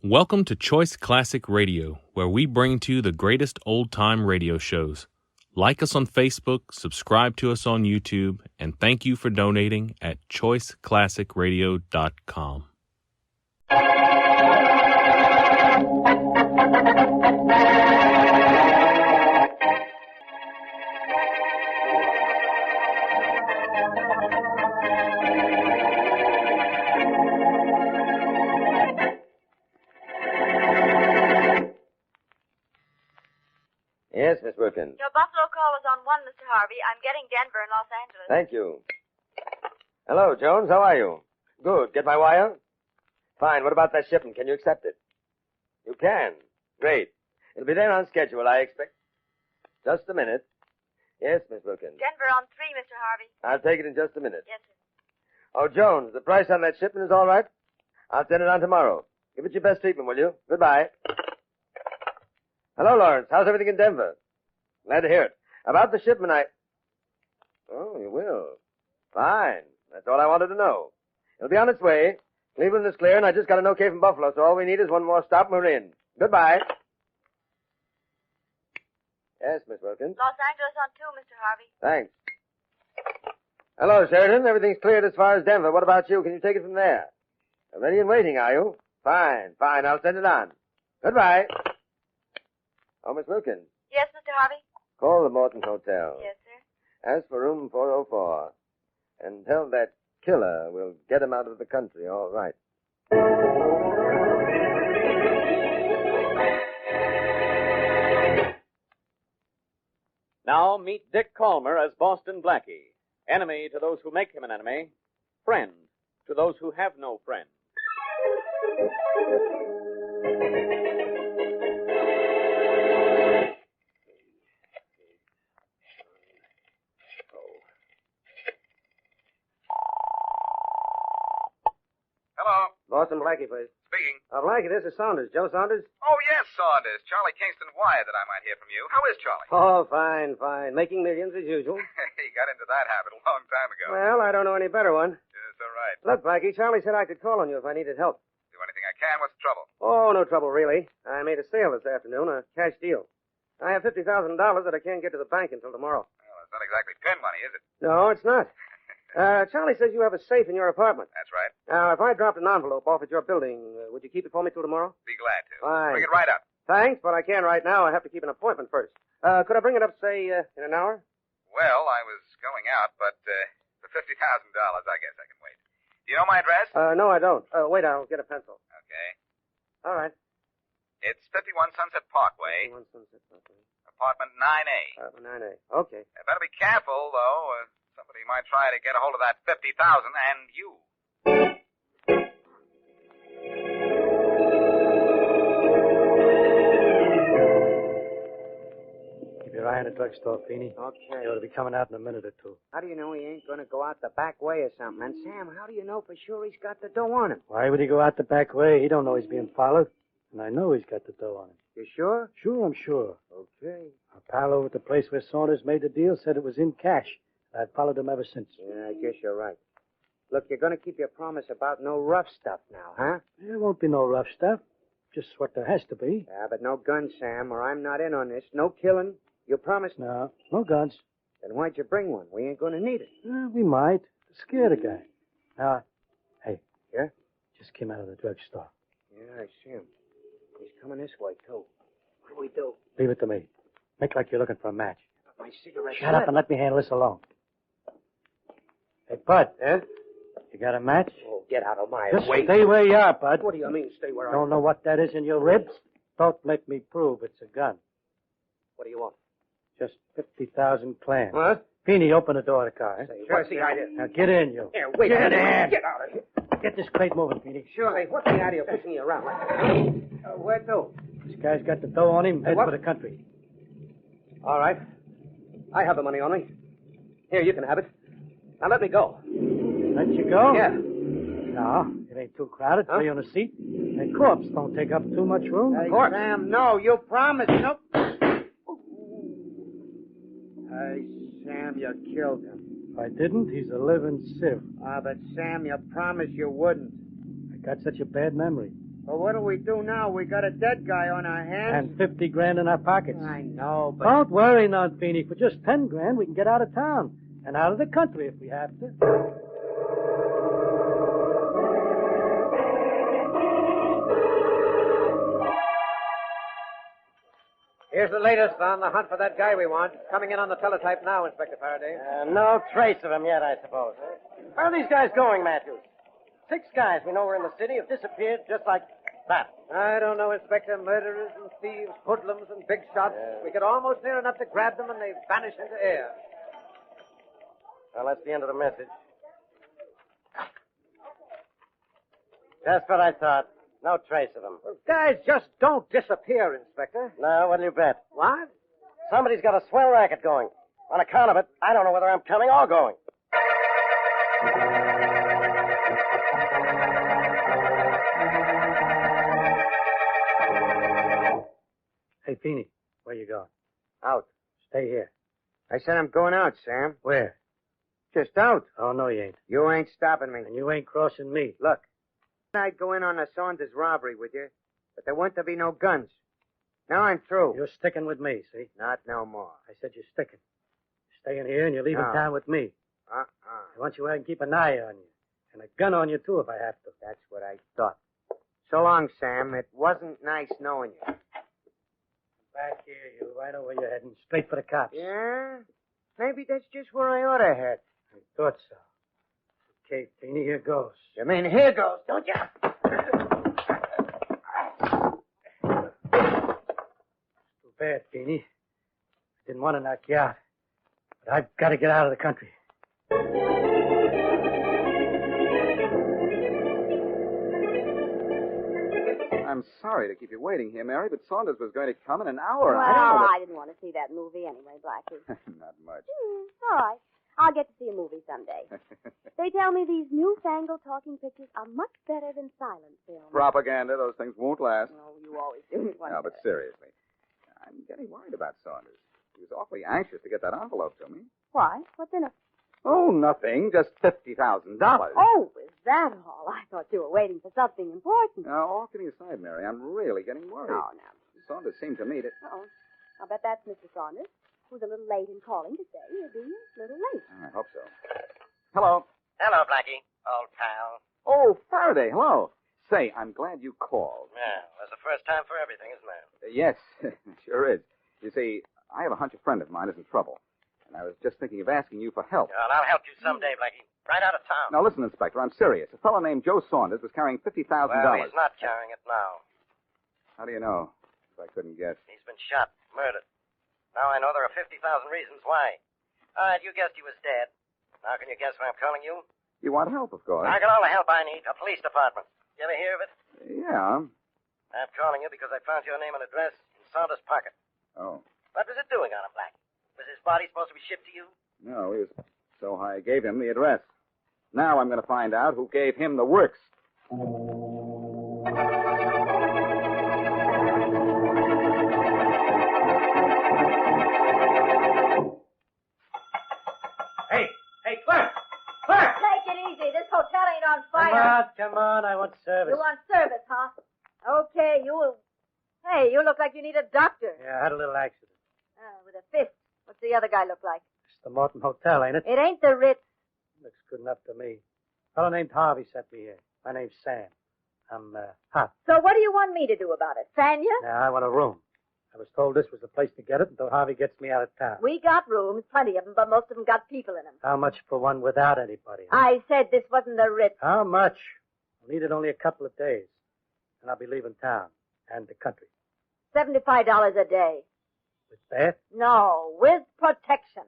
Welcome to Choice Classic Radio, where we bring to you the greatest old-time radio shows. Like us on Facebook, subscribe to us on YouTube, and thank you for donating at choiceclassicradio.com. Yes, Miss Wilkins. Your Buffalo call was on 1, Mr. Harvey. I'm getting Denver and Los Angeles. Thank you. Hello, Jones. How are you? Good. Get my wire? Fine. What about that shipment? Can you accept it? You can. Great. It'll be there on schedule, I expect. Just a minute. Yes, Miss Wilkins. Denver on 3, Mr. Harvey. I'll take it in just a minute. Yes, sir. Oh, Jones, the price on that shipment is all right? I'll send it on tomorrow. Give it your best treatment, will you? Goodbye. Hello, Lawrence. How's everything in Denver? Glad to hear it. About the shipment, Oh, you will. Fine. That's all I wanted to know. It'll be on its way. Cleveland is clear, and I just got an okay from Buffalo, so all we need is one more stop, and we're in. Goodbye. Yes, Miss Wilkins? Los Angeles on 2, Mr. Harvey. Thanks. Hello, Sheridan. Everything's cleared as far as Denver. What about you? Can you take it from there? Ready and waiting, are you? Fine. I'll send it on. Goodbye. Oh, Miss Wilkins. Yes, Mr. Harvey? Call the Morton Hotel. Yes, sir. Ask for room 404. And tell that killer we'll get him out of the country, all right. Now meet Dick Calmer as Boston Blackie. Enemy to those who make him an enemy. Friend to those who have no friend. Hello. Boston Blackie, please. Speaking. Blackie, this is Saunders. Joe Saunders? Oh, yes, Saunders. Charlie Kingston wired that I might hear from you. How is Charlie? Oh, fine. Making millions as usual. He got into that habit a long time ago. Well, I don't know any better one. Yes, all right. Look, Blackie, Charlie said I could call on you if I needed help. Do anything I can. What's the trouble? Oh, no trouble, really. I made a sale this afternoon, a cash deal. I have $50,000 that I can't get to the bank until tomorrow. Well, it's not exactly pin money, is it? No, it's not. Charlie says you have a safe in your apartment. That's right. Now, if I dropped an envelope off at your building, would you keep it for me till tomorrow? Be glad to. Fine. Bring it right up. Thanks, but I can't right now. I have to keep an appointment first. Could I bring it up, say, in an hour? Well, I was going out, but for $50,000, I guess I can wait. Do you know my address? No, I don't. Wait, I'll get a pencil. Okay. All right. It's 51 Sunset Parkway, apartment 9A. 9A. Okay. Better be careful, though. Somebody might try to get a hold of that 50,000 and you. Keep your eye on the drugstore, Feeney. Okay. He ought to be coming out in a minute or two. How do you know he ain't going to go out the back way or something? And, Sam, how do you know for sure he's got the dough on him? Why would he go out the back way? He don't know he's being followed. And I know he's got the dough on him. You sure? Sure, I'm sure. Okay. Our pal over at the place where Saunders made the deal said it was in cash. I've followed him ever since. Yeah, I guess you're right. Look, you're going to keep your promise about no rough stuff now, huh? There won't be no rough stuff. Just what there has to be. Yeah, but no guns, Sam, or I'm not in on this. No killing. You promised? No guns. Then why'd you bring one? We ain't going to need it. We might. Scare the guy. Now, hey. Yeah? Just came out of the drugstore. Yeah, I see him. He's coming this way, too. What do we do? Leave it to me. Make like you're looking for a match. But my cigarette. Shut up and let me handle this alone. Hey, Bud. Yeah? You got a match? Oh, get out of my Just way. stay where you are, Bud. What do you mean, stay where I am? Don't know what that is in your ribs? Don't make me prove it's a gun. What do you want? Just 50,000 clams. What? Feeney, open the door of the car. Say, what's the idea? Now get in, you. Here, wait. Get in. Get out of here. Get this crate moving, Feeney. Sure, hey, what's the idea of pushing you around like that? Where to? This guy's got the dough on him. Head what? for the country. All right. I have the money on me. Here, you can have it. Now let me go. Let you go? Yeah. No, it ain't too crowded. Huh? Three on a seat. And corpse don't take up too much room. Hey, Sam, no. You promised. No. Hey, Sam, you killed him. If I didn't, he's a living sieve. Ah, but Sam, you promised you wouldn't. I got such a bad memory. Well, what do we do now? We got a dead guy on our hands. And 50 grand in our pockets. I know, but... Don't worry, now, Feeney. For just 10 grand, we can get out of town. And out of the country if we have to. Here's the latest on the hunt for that guy we want. Coming in on the teletype now, Inspector Faraday. No trace of him yet, I suppose. Where are these guys going, Matthews? 6 guys we know were in the city have disappeared just like that. I don't know, Inspector. Murderers and thieves, hoodlums and big shots. We get almost near enough to grab them and they vanish into air. Well, that's the end of the message. Just what I thought. No trace of them. Well, guys just don't disappear, Inspector. No, what'll you bet? What? Somebody's got a swell racket going. On account of it, I don't know whether I'm coming or going. Hey, Feeney, where you going? Out. Stay here. I said I'm going out, Sam. Where? Just out. Oh, no, you ain't. You ain't stopping me. And you ain't crossing me. Look, I'd go in on a Saunders robbery with you, but there weren't to be no guns. Now I'm through. You're sticking with me, see? Not no more. I said you're sticking. You're staying here and you're leaving No. town with me. I want you where I can keep an eye on you. And a gun on you, too, if I have to. That's what I thought. So long, Sam. It wasn't nice knowing you. Back here, you. I know where you're heading. Straight for the cops. Yeah? Maybe that's just where I ought to head. I thought so. Okay, Feeney, here goes. You mean here goes, don't you? Too bad, Feeney. I didn't want to knock you out. But I've got to get out of the country. I'm sorry to keep you waiting here, Mary, but Saunders was going to come in an hour. Well, I don't know I didn't want to see that movie anyway, Blackie. Not much. All right. I'll get to see a movie someday. They tell me these newfangled talking pictures are much better than silent films. Propaganda, those things won't last. Oh, you always do me one No, but seriously, I'm getting worried about Saunders. He was awfully anxious to get that envelope to me. Why? What's in it? Oh, nothing. Just $50,000. Oh, is that all? I thought you were waiting for something important. Now, all kidding aside, Mary, I'm really getting worried. Oh, no. Saunders seemed to me to... Uh-oh. I'll bet that's Mr. Saunders, who's a little late in calling to say he'll be a little late. I hope so. Hello. Hello, Blackie, old pal. Oh, Faraday, hello. Say, I'm glad you called. Yeah, that's the first time for everything, isn't there? Yes, sure is. You see, I have a hunch a friend of mine is in trouble. And I was just thinking of asking you for help. Well, I'll help you someday, Blackie. Right out of town. Now, listen, Inspector, I'm serious. A fellow named Joe Saunders was carrying $50,000. Well, he's not carrying it now. How do you know? If I couldn't guess. He's been shot, murdered. Now I know there are 50,000 reasons why. All right, you guessed he was dead. Now can you guess why I'm calling you? You want help, of course. I got all the help I need. A police department. You ever hear of it? Yeah. I'm calling you because I found your name and address in Saunders' pocket. Oh. What was it doing on him, Blackie? Was his body supposed to be shipped to you? No, he was so high I gave him the address. Now I'm going to find out who gave him the works. Hey, Clark! Clark! Take it easy. This hotel ain't on fire. Come on. I want service. You want service, huh? Okay, Hey, you look like you need a doctor. Yeah, I had a little accident. With a fist. What's the other guy look like? It's the Morton Hotel, ain't it? It ain't the Ritz. Looks good enough to me. A fellow named Harvey sent me here. My name's Sam. I'm, hot. So what do you want me to do about it? Fan you? Now, I want a room. I was told this was the place to get it until Harvey gets me out of town. We got rooms, plenty of them, but most of them got people in them. How much for one without anybody? I said this wasn't the Ritz. How much? I'll need it only a couple of days. And I'll be leaving town and the country. $75 a day. With that? No, with protection.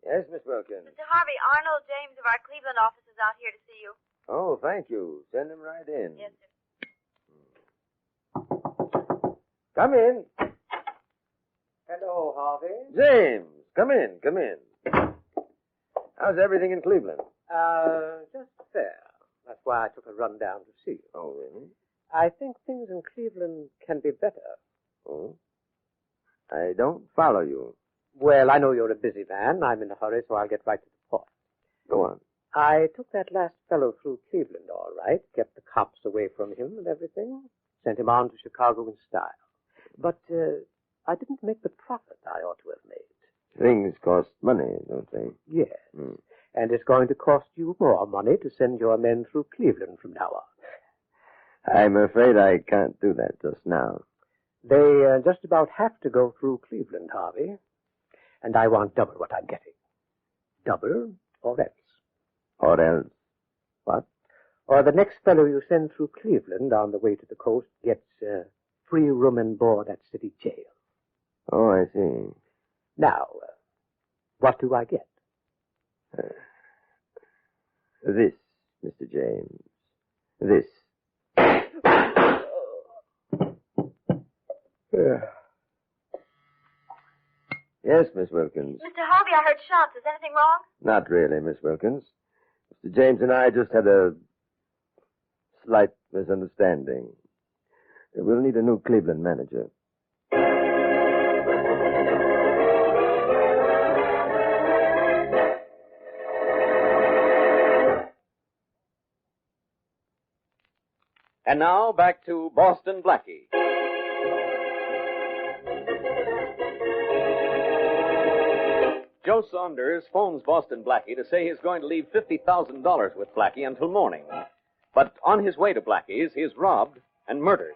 Yes, Miss Wilkins. Mr. Harvey, Arnold James of our Cleveland office is out here to see you. Oh, thank you. Send him right in. Yes, sir. Come in. Hello, Harvey. James, come in, come in. How's everything in Cleveland? Just fair. That's why I took a run down to see you. Oh, really? I think things in Cleveland can be better. Oh? I don't follow you. Well, I know you're a busy man. I'm in a hurry, so I'll get right to the point. Go on. I took that last fellow through Cleveland all right, kept the cops away from him and everything, sent him on to Chicago in style. But I didn't make the profit I ought to have made. Things cost money, don't they? Yes. And it's going to cost you more money to send your men through Cleveland from now on. I'm afraid I can't do that just now. They just about have to go through Cleveland, Harvey. And I want double what I'm getting. Double or else. Or else? What? Or the next fellow you send through Cleveland on the way to the coast gets free room and board at city jail. Oh, I see. Now, what do I get? This, Mr. James. This. Yes, Miss Wilkins. Mr. Harvey, I heard shots. Is anything wrong? Not really, Miss Wilkins. Mr. James and I just had a slight misunderstanding. We'll need a new Cleveland manager. And now, back to Boston Blackie. Joe Saunders phones Boston Blackie to say he's going to leave $50,000 with Blackie until morning. But on his way to Blackie's, he is robbed and murdered.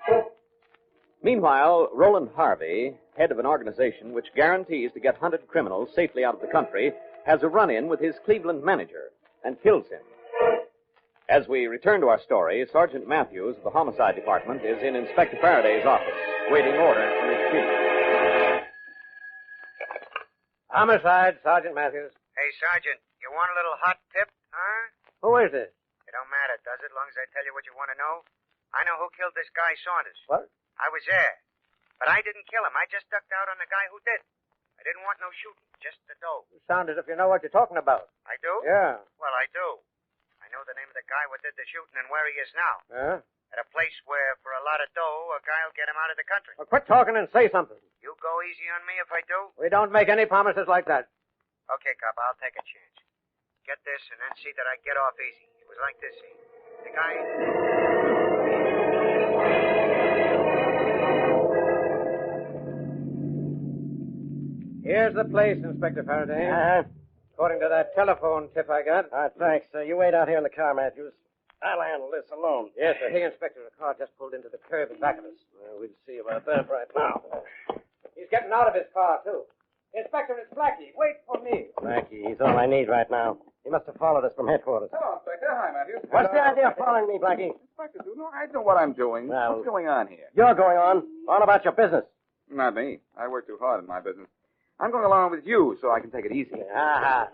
Meanwhile, Roland Harvey, head of an organization which guarantees to get hunted criminals safely out of the country, has a run-in with his Cleveland manager and kills him. As we return to our story, Sergeant Matthews of the Homicide Department is in Inspector Faraday's office, waiting orders from his chief. Homicide, Sergeant Matthews. Hey, Sergeant, you want a little hot tip, huh? Who is this? It don't matter, does it, as long as I tell you what you want to know? I know who killed this guy, Saunders. What? I was there. But I didn't kill him. I just ducked out on the guy who did. I didn't want no shooting, just the dough. You sound as if you know what you're talking about. I do? Yeah. Well, I do. I know the name of the guy who did the shooting and where he is now. Huh? At a place where, for a lot of dough, a guy'll get him out of the country. Well, quit talking and say something. You go easy on me if I do? We don't make any promises like that. Okay, cop, I'll take a chance. Get this and then see that I get off easy. It was like this, see? The guy... Here's the place, Inspector Faraday. According to that telephone tip I got. All right, thanks. You wait out here in the car, Matthews. I'll handle this alone. Yes, sir. Hey, Inspector, the car just pulled into the curb in back of us. We'll see about that right now. He's getting out of his car, too. Inspector, it's Blackie. Wait for me. Blackie, he's all I need right now. He must have followed us from headquarters. Hello, Inspector. Hi, Matthews. What's the idea of following me, Blackie? Inspector, no, I know what I'm doing. Well- What's going on here? You're going on. All about your business. Not me. I work too hard in my business. I'm going along with you so I can take it easy. Aha.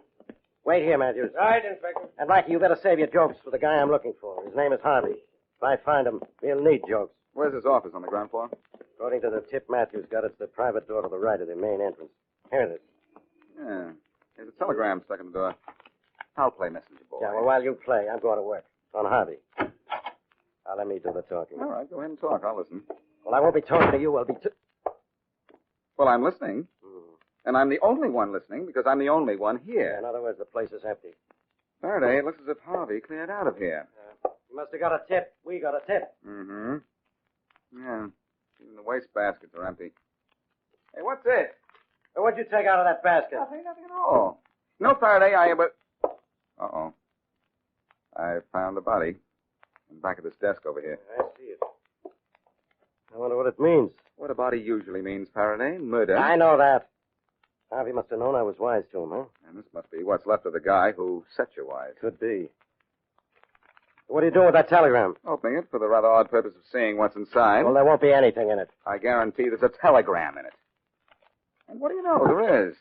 Wait here, Matthews. Right, Inspector. And, Blackie, you better save your jokes for the guy I'm looking for. His name is Harvey. If I find him, he'll need jokes. Where's his office, on the ground floor? According to the tip Matthews got, it's the private door to the right of the main entrance. Here it is. Yeah. There's a telegram stuck in the door. I'll play messenger boy. Yeah, well, while you play, I'm going to work. On Harvey. Now, let me do the talking. All right, go ahead and talk. I'll listen. Well, I won't be talking to you. I'll be... Well, I'm listening. And I'm the only one listening because I'm the only one here. In other words, the place is empty. Faraday, it looks as if Harvey cleared out of here. You must have got a tip. We got a tip. Mm-hmm. Yeah. Even the waste baskets are empty. Hey, what's this? Well, what'd you take out of that basket? Nothing at all. No, Faraday, but... Uh-oh. I found the body in the back of this desk over here. I see it. I wonder what it means. What a body usually means, Faraday. Murder. I know that. Harvey must have known I was wise to him, huh? And this must be what's left of the guy who set you wise. Could be. What are you doing with that telegram? Opening it for the rather odd purpose of seeing what's inside. Well, there won't be anything in it. I guarantee there's a telegram in it. And what do you know? There is.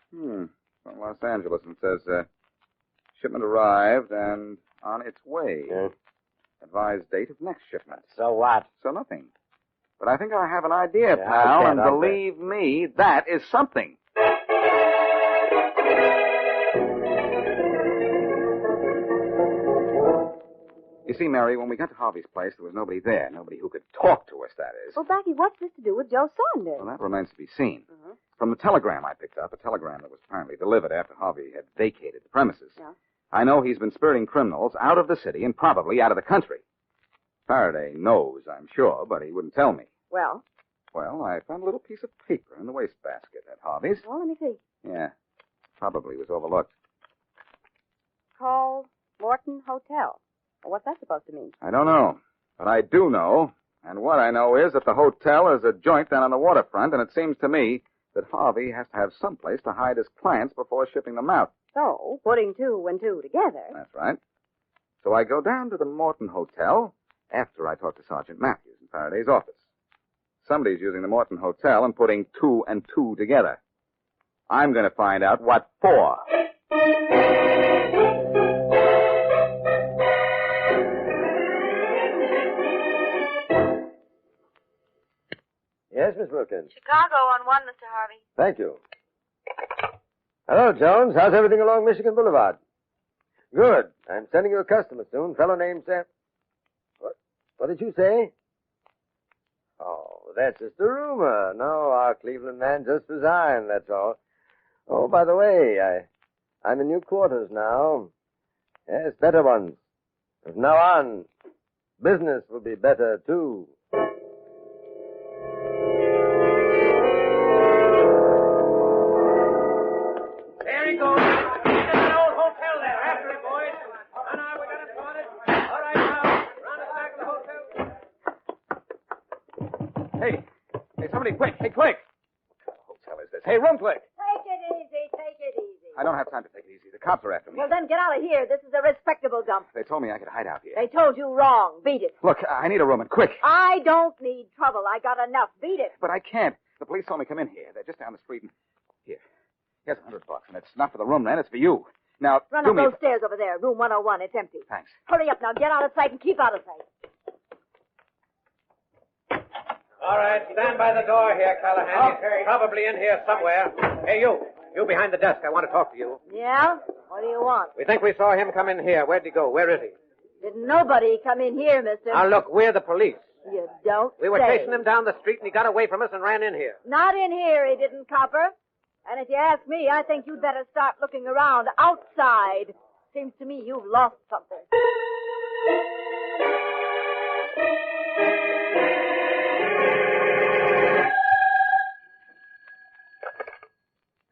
From Los Angeles, and it says, shipment arrived and on its way. Yeah. Advised date of next shipment. So what? So nothing. But I think I have an idea, Yeah, pal, and I'll bet. believe me, that is something. You see, Mary, when we got to Harvey's place, there was nobody there. Nobody who could talk to us, that is. Well, Blackie, what's this to do with Joe Saunders? Well, that remains to be seen. From the telegram I picked up, a telegram that was apparently delivered after Harvey had vacated the premises. Yeah. I know he's been spiriting criminals out of the city and probably out of the country. Faraday knows, I'm sure, but he wouldn't tell me. Well? Well, I found a little piece of paper in the wastebasket at Harvey's. Well, let me see. Yeah, probably was overlooked. Call Morton Hotel. Well, what's that supposed to mean? I don't know, but I do know, and what I know is that the hotel is a joint down on the waterfront, and it seems to me that Harvey has to have someplace to hide his clients before shipping them out. So, putting two and two together. That's right. So I go down to the Morton Hotel after I talk to Sergeant Matthews in Faraday's office. Somebody's using the Morton Hotel and putting two and two together. I'm going to find out what for. Yes, Miss Wilkins. Chicago on 1, Mr. Harvey. Thank you. Hello, Jones. How's everything along Michigan Boulevard? Good. I'm sending you a customer soon. Fellow named Sam. What did you say? Oh, that's just a rumor. No, our Cleveland man just resigned, that's all. Oh, by the way, I'm in new quarters now. Yes, better ones. From now on, business will be better, too. There he goes. He's in that old hotel there. After it, boys. Oh, no, we got him sorted. All right, now. Round us back to the hotel. Hey, somebody quick. Hey, quick. What hotel is this? Hey, room quick. Take it easy, take it easy. I don't have time to take it easy. The cops are after me. Well, then get out of here. This is a respectable dump. They told me I could hide out here. They told you wrong. Beat it. Look, I need a room, and quick. I don't need trouble. I got enough. Beat it. But I can't. The police told me come in here. They're just down the street. And here's $100, and it's not for the room, man. It's for you. Now, Run do up me. those stairs over there. Room 101. It's empty. Thanks. Hurry up now. Get out of sight and keep out of sight. All right, stand by the door here, Callahan. He's probably in here somewhere. Hey, you. You behind the desk. I want to talk to you. Yeah? What do you want? We think we saw him come in here. Where'd he go? Where is he? Didn't nobody come in here, mister? Now, look, we're the police. You don't We were say. chasing him down the street, and he got away from us and ran in here. Not in here, he didn't, copper. And if you ask me, I think you'd better start looking around outside. Seems to me you've lost something.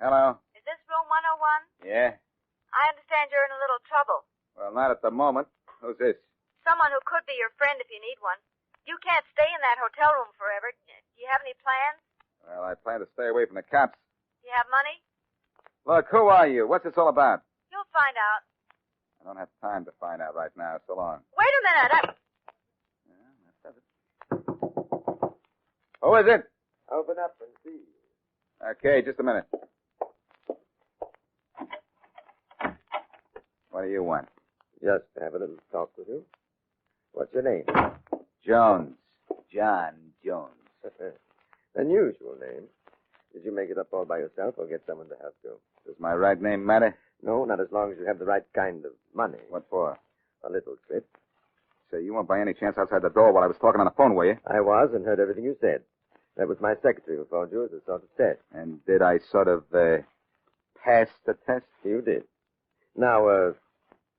Hello. Is this room 101? Yeah? I understand you're in a little trouble. Well, not at the moment. Who's this? Someone who could be your friend if you need one. You can't stay in that hotel room forever. Do you have any plans? Well, I plan to stay away from the cops. Do you have money? Look, who are you? What's this all about? You'll find out. I don't have time to find out right now. So long. Wait a minute. Yeah, that does it. Who is it? Open up and see. Okay, just a minute. What do you want? Just have a little talk with you. What's your name? Jones. John Jones. Unusual name. Did you make it up all by yourself or get someone to help you? Does my right name matter? No, not as long as you have the right kind of money. What for? A little trip. Say, you weren't by any chance outside the door while I was talking on the phone, were you? I was and heard everything you said. That was my secretary who phoned you as a sort of test. And did I sort of, pass the test? You did. Now,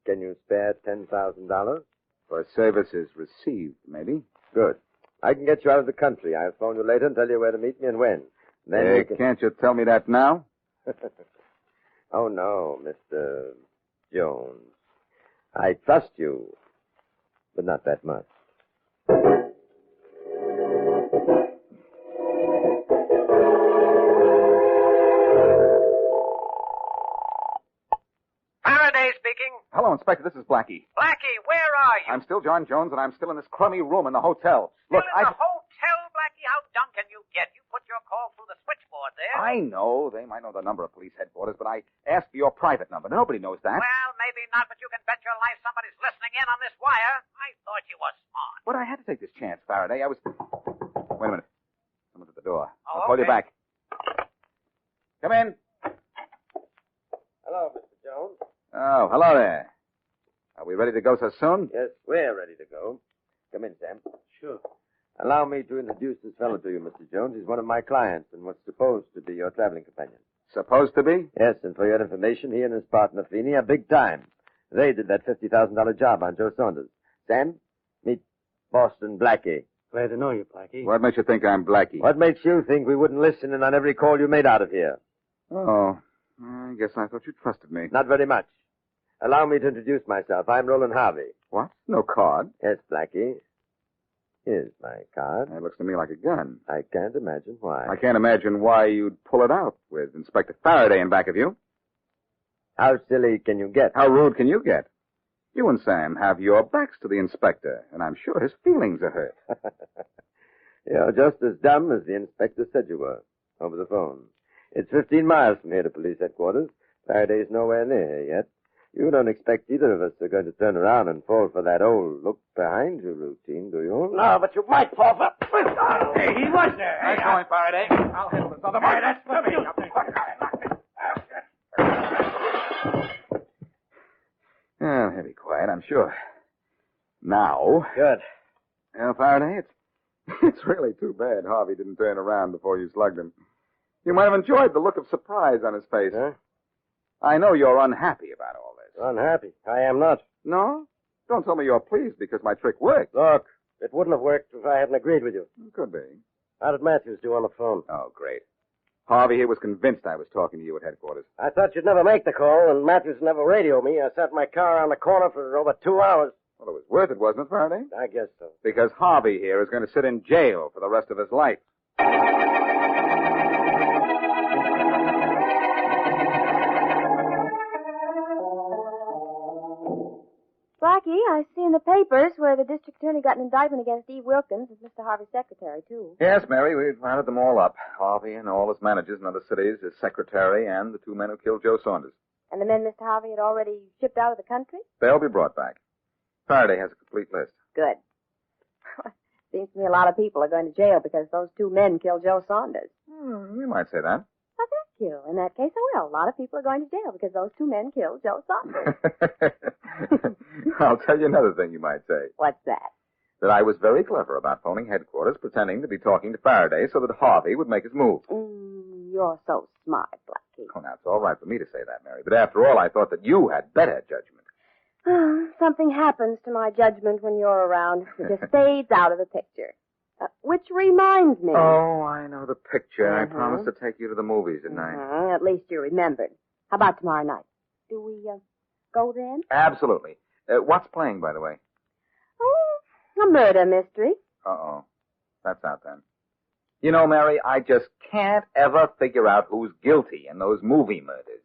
can you spare $10,000? For services received, maybe. Good. I can get you out of the country. I'll phone you later and tell you where to meet me and when. Then you can... Can't you tell me that now? Oh, no, Mr. Jones. I trust you, but not that much. Faraday speaking. Hello, Inspector. This is Blackie. Blackie, where are you? I'm still John Jones, and I'm still in this crummy room in the hotel. Look, Still in the hotel, Blackie? How dumb can you get? You put your call through the switchboard there. I know. They might know the number of police headquarters, but I asked for your private number. Nobody knows that. Well, maybe not, but you can bet your life somebody's listening in on this wire. I thought you were smart. But I had to take this chance, Faraday. I was... Wait a minute. Someone's at the door. Oh, I'll call you okay. back. Come in. Hello, Mr. Jones. Oh, hello there. Are we ready to go so soon? Yes, we're ready to go. Come in, Sam. Sure. Allow me to introduce this fellow to you, Mr. Jones. He's one of my clients and was supposed to be your traveling companion. Supposed to be? Yes, and for your information, he and his partner, Feeney, are big time. They did that $50,000 job on Joe Saunders. Sam, meet Boston Blackie. Glad to know you, Blackie. What makes you think I'm Blackie? What makes you think we wouldn't listen in on every call you made out of here? Oh, I guess I thought you trusted me. Not very much. Allow me to introduce myself. I'm Roland Harvey. What? No card? Yes, Blackie. Here's my card. That looks to me like a gun. I can't imagine why. I can't imagine why you'd pull it out with Inspector Faraday in back of you. How silly can you get? How rude can you get? You and Sam have your backs to the inspector, and I'm sure his feelings are hurt. You're just as dumb as the inspector said you were, over the phone. It's 15 miles from here to police headquarters. Faraday's nowhere near here yet. You don't expect either of us are going to turn around and fall for that old look behind you routine, do you? No, but you might fall for... Hey, he was there. Nice going, Faraday. I'll handle this other man. That's for me. Oh, he'll be quiet, I'm sure. Now... Good. Well, Faraday, it's really too bad Harvey didn't turn around before you slugged him. You might have enjoyed the look of surprise on his face. Huh? I know you're unhappy about all this. Unhappy. I am not. No? Don't tell me you're pleased because my trick worked. Look, it wouldn't have worked if I hadn't agreed with you. Could be. How did Matthews do on the phone? Oh, great. Harvey here was convinced I was talking to you at headquarters. I thought you'd never make the call, and Matthews never radioed me. I sat in my car on the corner for over 2 hours. Well, it was worth it, wasn't it, Faraday? I guess so. Because Harvey here is going to sit in jail for the rest of his life. Blackie, I see in the papers where the district attorney got an indictment against Eve Wilkins as Mr. Harvey's secretary, too. Yes, Mary, we've rounded them all up. Harvey and all his managers in other cities, his secretary, and the 2 men who killed Joe Saunders. And the men Mr. Harvey had already shipped out of the country? They'll be brought back. Faraday has a complete list. Good. Seems to me a lot of people are going to jail because those 2 men killed Joe Saunders. You might say that. Well, thank you. In that case, I will. A lot of people are going to jail because those 2 men killed Joe Saunders. I'll tell you another thing you might say. What's that? That I was very clever about phoning headquarters, pretending to be talking to Faraday so that Harvey would make his move. You're so smart, Blackie. Oh, now, it's all right for me to say that, Mary. But after all, I thought that you had better judgment. Something happens to my judgment when you're around. It just fades out of the picture. Which reminds me. Oh, I know the picture. I Uh-huh. promised to take you to the movies, didn't I? At least you remembered. How about tomorrow night? Do we go then? Absolutely. What's playing, by the way? Oh, a murder mystery. Uh-oh. That's out then. You know, Mary, I just can't ever figure out who's guilty in those movie murders.